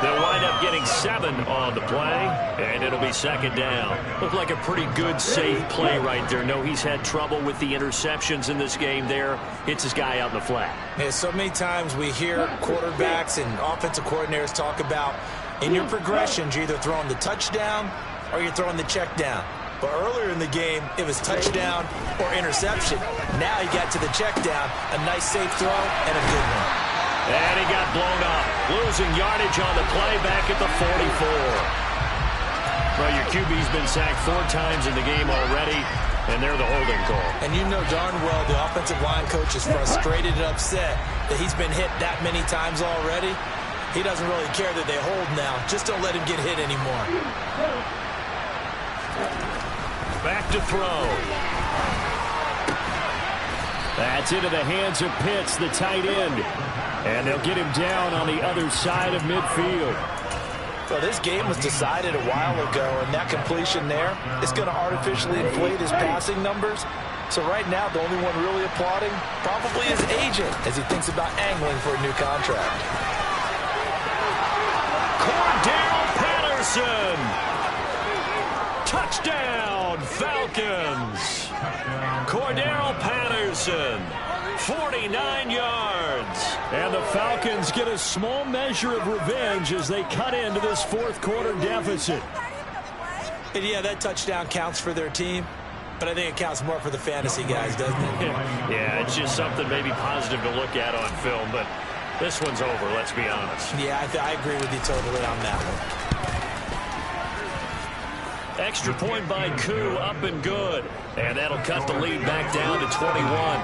They'll wind up getting 7 on the play, and it'll be 2nd down. Looked like a pretty good, safe play right there. No, he's had trouble with the interceptions in this game there. Hits his guy out in the flat. Yeah, so many times we hear quarterbacks and offensive coordinators talk about in your progressions, you're either throwing the touchdown or you're throwing the check down. But earlier in the game, it was touchdown or interception. Now he got to the check down, a nice safe throw, and a good one. And he got blown up. Losing yardage on the play back at the 44. Well, your QB's been sacked 4 times in the game already, and they're the holding call. And you know darn well the offensive line coach is frustrated and upset that he's been hit that many times already. He doesn't really care that they hold now. Just don't let him get hit anymore. Back to throw. That's into the hands of Pitts, the tight end. And they'll get him down on the other side of midfield. Well, this game was decided a while ago, and that completion there is going to artificially inflate his passing numbers. So right now, the only one really applauding probably his agent as he thinks about angling for a new contract. Cordell Patterson. Touchdown, Falcons. Cordell Patterson. 49 yards. And the Falcons get a small measure of revenge as they cut into this fourth quarter deficit. And yeah, that touchdown counts for their team, but I think it counts more for the fantasy guys, doesn't it? Yeah, it's just something maybe positive to look at on film, but this one's over, let's be honest. Yeah, I agree with you totally on that one. Extra point by Koo, up and good. And that'll cut the lead back down to 21.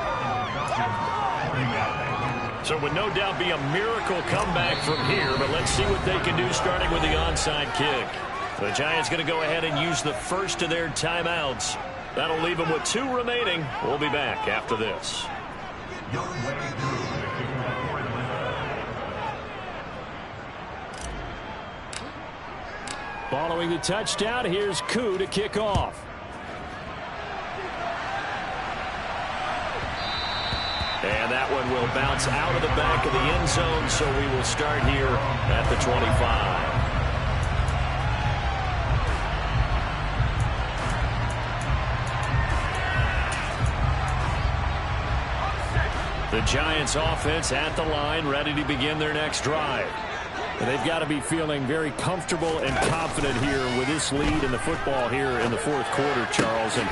So it would no doubt be a miracle comeback from here, but let's see what they can do starting with the onside kick. The Giants going to go ahead and use the first of their timeouts. That'll leave them with 2 remaining. We'll be back after this. Following the touchdown, here's Koo to kick off. And that one will bounce out of the back of the end zone, so we will start here at the 25. The Giants offense at the line, ready to begin their next drive. And they've got to be feeling very comfortable and confident here with this lead in the football here in the fourth quarter, Charles. And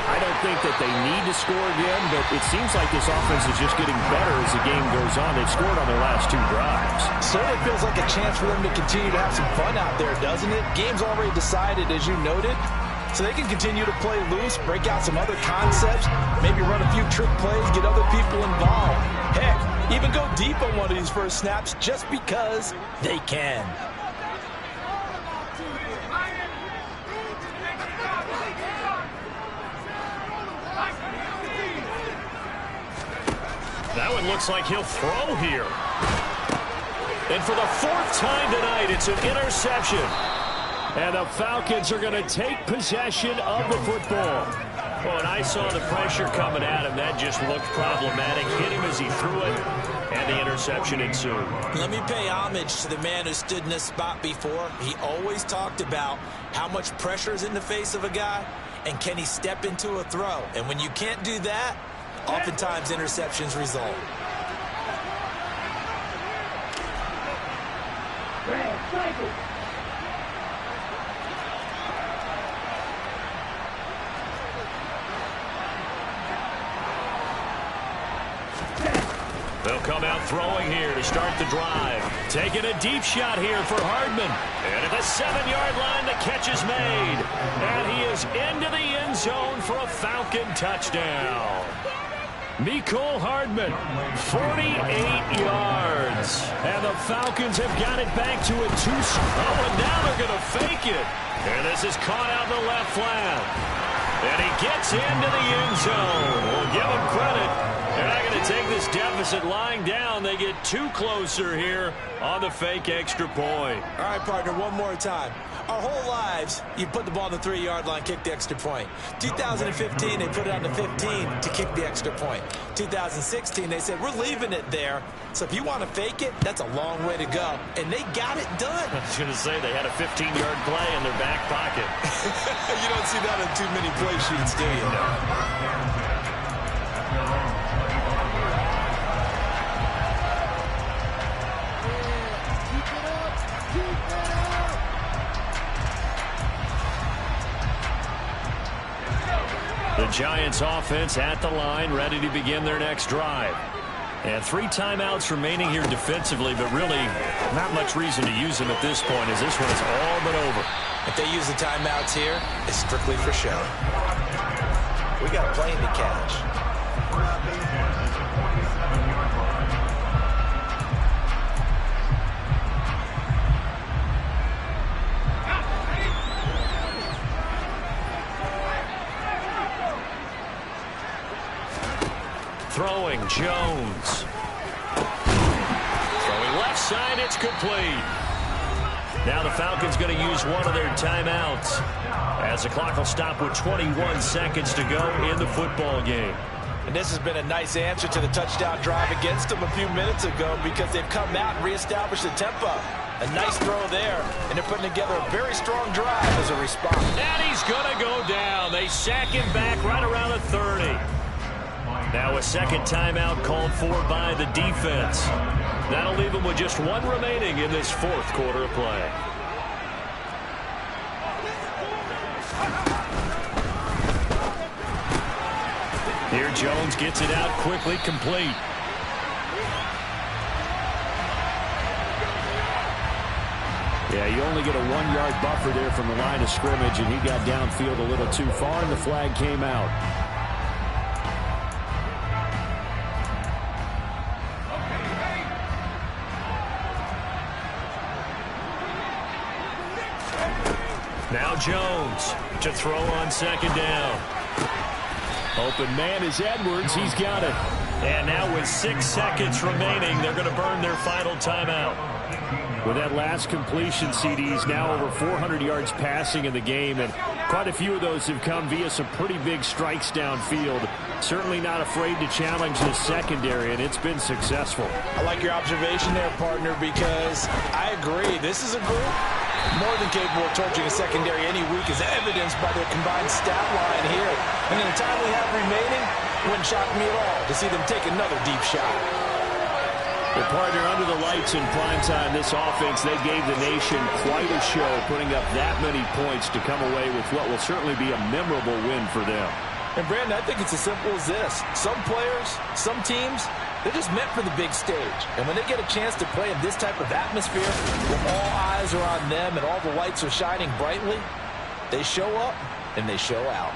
I don't think that they need to score again, but it seems like this offense is just getting better as the game goes on. They've scored on their last 2 drives. Certainly feels like a chance for them to continue to have some fun out there, doesn't it? Game's already decided, as you noted. So they can continue to play loose, break out some other concepts, maybe run a few trick plays, get other people involved. Heck, even go deep on one of these first snaps just because they can. That one looks like he'll throw here. And for the 4th time tonight, it's an interception. And the Falcons are going to take possession of the football. Oh, and I saw the pressure coming at him. That just looked problematic. Hit him as he threw it, and the interception ensued. Let me pay homage to the man who stood in this spot before. He always talked about how much pressure is in the face of a guy, and can he step into a throw. And when you can't do that, oftentimes interceptions result. They'll come out throwing here to start the drive. Taking a deep shot here for Hardman. And at the 7-yard line, the catch is made. And he is into the end zone for a Falcon touchdown. Mecole Hardman, 48 yards. And the Falcons have got it back to a 2. Oh, and now they're going to fake it. And this is caught out in the left flat. And he gets into the end zone. We'll give him credit. They're not going to take this deficit lying down. They get 2 closer here on the fake extra point. All right, partner, one more time. Our whole lives, you put the ball on the 3-yard line, kick the extra point. 2015, they put it on the 15 to kick the extra point. 2016, they said, we're leaving it there. So if you want to fake it, that's a long way to go. And they got it done. I was going to say they had a 15-yard play in their back pocket. You don't see that on too many play sheets, do you? No. The Giants offense at the line, ready to begin their next drive. And 3 timeouts remaining here defensively, but really not much reason to use them at this point as this one is all but over. If they use the timeouts here, it's strictly for show. We got a plane to catch. Throwing Jones. inside. It's complete. Now the Falcons going to use one of their timeouts as the clock will stop with 21 seconds to go in the football game. And this has been a nice answer to the touchdown drive against them a few minutes ago because they've come out and reestablished the tempo. A nice throw there, and they're putting together a very strong drive as a response. And he's going to go down. They sack him back right around the 30. Now a second timeout called for by the defense. That'll leave them with just one remaining in this fourth quarter of play. Here Jones gets it out quickly, complete. Yeah, you only get a 1-yard buffer there from the line of scrimmage, and he got downfield a little too far, and the flag came out. Now Jones to throw on second down. Open man is Edwards. He's got it. And now with 6 seconds remaining, they're going to burn their final timeout. With that last completion, CD's now over 400 yards passing in the game, and quite a few of those have come via some pretty big strikes downfield. Certainly not afraid to challenge the secondary, and it's been successful. I like your observation there, partner, because I agree. This is a group more than capable of torching a secondary any week, as evidenced by their combined stat line here. And in the time we have remaining, it wouldn't shock me at all to see them take another deep shot. Well, partner, under the lights in primetime, this offense, they gave the nation quite a show, putting up that many points to come away with what will certainly be a memorable win for them. And, Brandon, I think it's as simple as this. Some players, some teams, they're just meant for the big stage. And when they get a chance to play in this type of atmosphere, where all eyes are on them and all the lights are shining brightly, they show up and they show out.